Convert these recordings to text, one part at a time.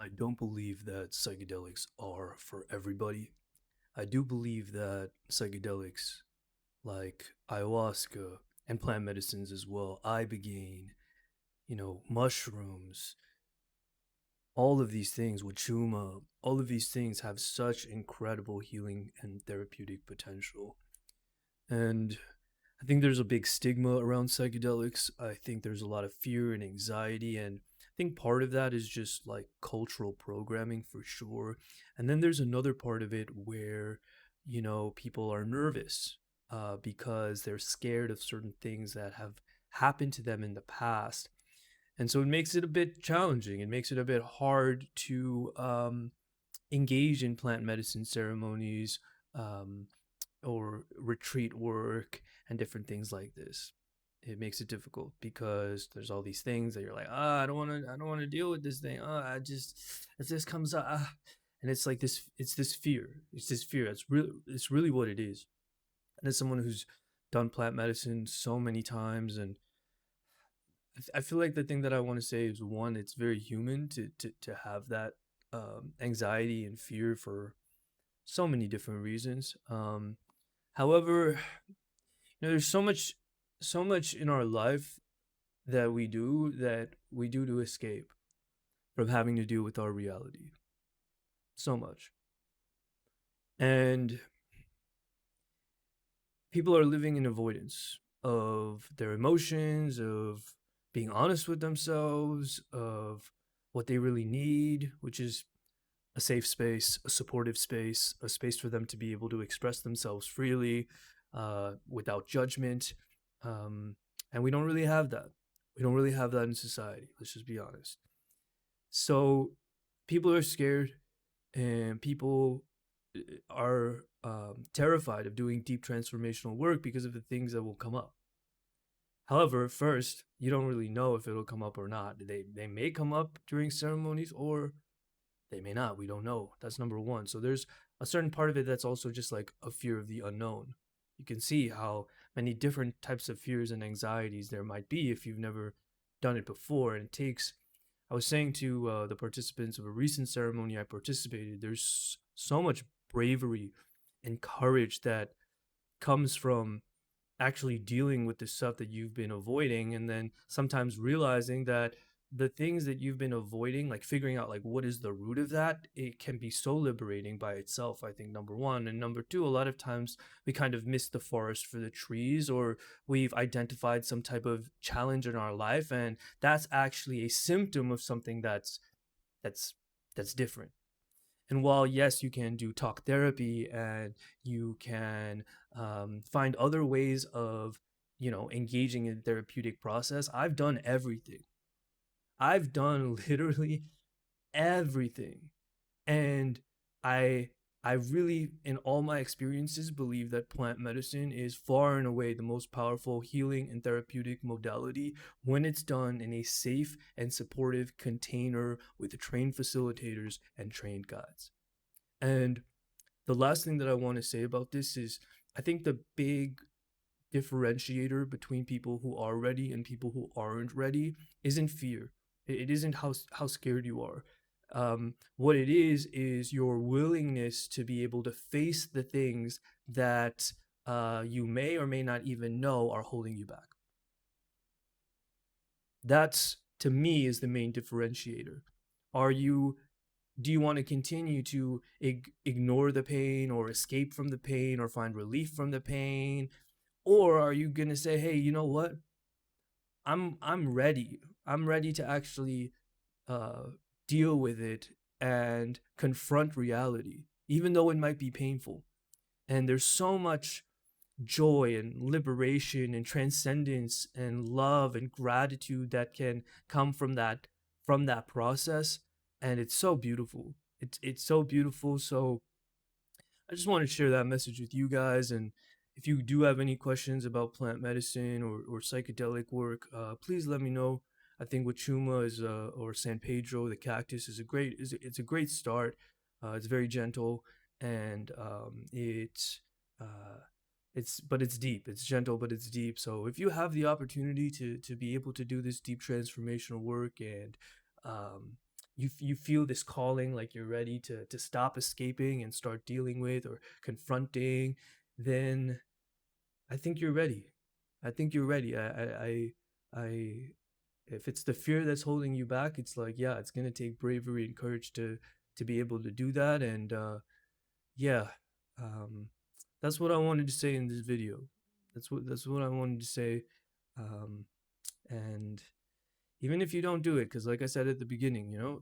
I don't believe that psychedelics are for everybody. I do believe that psychedelics, like ayahuasca and plant medicines as well, ibogaine, mushrooms, all of these things, wachuma, all of these things have such incredible healing and therapeutic potential. And I think there's a big stigma around psychedelics. I think there's a lot of fear and anxiety. And I think part of that is just like cultural programming for sure. And then there's another part of it where, people are nervous because they're scared of certain things that have happened to them in the past. And so it makes it a bit challenging. It makes it a bit hard to engage in plant medicine ceremonies, um, or retreat work and different things like this. It makes it difficult because there's all these things that you're like, I don't want to deal with this thing. I just, if this comes up, and it's like this, it's this fear. It's really what it is. And as someone who's done plant medicine so many times, and I feel like the thing that I want to say is one, it's very human to have that anxiety and fear for so many different reasons. However, there's so much in our life that we do to escape from having to deal with our reality. So much. And people are living in avoidance of their emotions, of being honest with themselves, of what they really need, which is a safe space, a supportive space, a space for them to be able to express themselves freely, without judgment. Um, and we don't really have that. We don't really have that in society. Let's just be honest. So people are scared, and people are terrified of doing deep transformational work because of the things that will come up. However, first, you don't really know if it'll come up or not. They may come up during ceremonies, or they may not. We don't know. That's number one. So there's a certain part of it that's also just like a fear of the unknown. You can see how many different types of fears and anxieties there might be if you've never done it before. And it takes, I was saying to the participants of a recent ceremony I participated, there's so much bravery and courage that comes from actually dealing with the stuff that you've been avoiding, and then sometimes realizing that the things that you've been avoiding, like figuring out like what is the root of that, it can be so liberating by itself. I think number one. And number two, a lot of times we kind of miss the forest for the trees, or we've identified some type of challenge in our life, and that's actually a symptom of something that's that's different. And while, yes, you can do talk therapy, and you can find other ways of, engaging in therapeutic process, I've done everything. I've done literally everything. And I I really, in all my experiences, believe that plant medicine is far and away the most powerful healing and therapeutic modality when it's done in a safe and supportive container with trained facilitators and trained guides. And the last thing that I want to say about this is, I think the big differentiator between people who are ready and people who aren't ready isn't fear. It isn't how scared you are. What it is your willingness to be able to face the things that you may or may not even know are holding you back. That's, to me, is the main differentiator. Are you Do you want to continue to ignore the pain, or escape from the pain, or find relief from the pain? Or are you going to say, hey, you know what? I'm ready. I'm ready to actually uh, deal with it and confront reality, even though it might be painful. And there's so much joy and liberation and transcendence and love and gratitude that can come from that process, and it's so beautiful. It's so beautiful. So I just want to share that message with you guys. And if you do have any questions about plant medicine, or psychedelic work, please let me know. I think Wachuma is, or San Pedro, the cactus, is it's a great start. It's very gentle, and uh, but it's deep. It's gentle, but it's deep. So if you have the opportunity to be able to do this deep transformational work, and um, you feel this calling, like you're ready to stop escaping and start dealing with or confronting, then I think you're ready. I think you're ready. I if it's the fear that's holding you back, it's like, yeah, it's gonna take bravery and courage to be able to do that. And yeah, um, that's what I wanted to say in this video. That's what I wanted to say. Um, and even if you don't do it, because like I said at the beginning,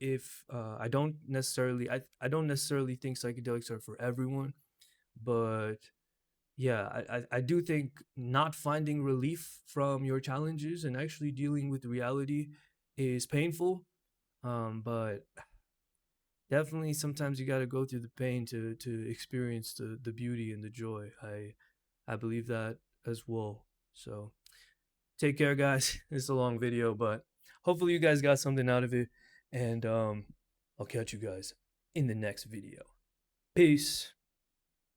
if I don't necessarily think psychedelics are for everyone, but yeah, I do think not finding relief from your challenges and actually dealing with reality is painful. But definitely sometimes you got to go through the pain to experience the beauty and the joy. I believe that as well. So take care, guys. It's a long video, but hopefully you guys got something out of it. And I'll catch you guys in the next video. Peace.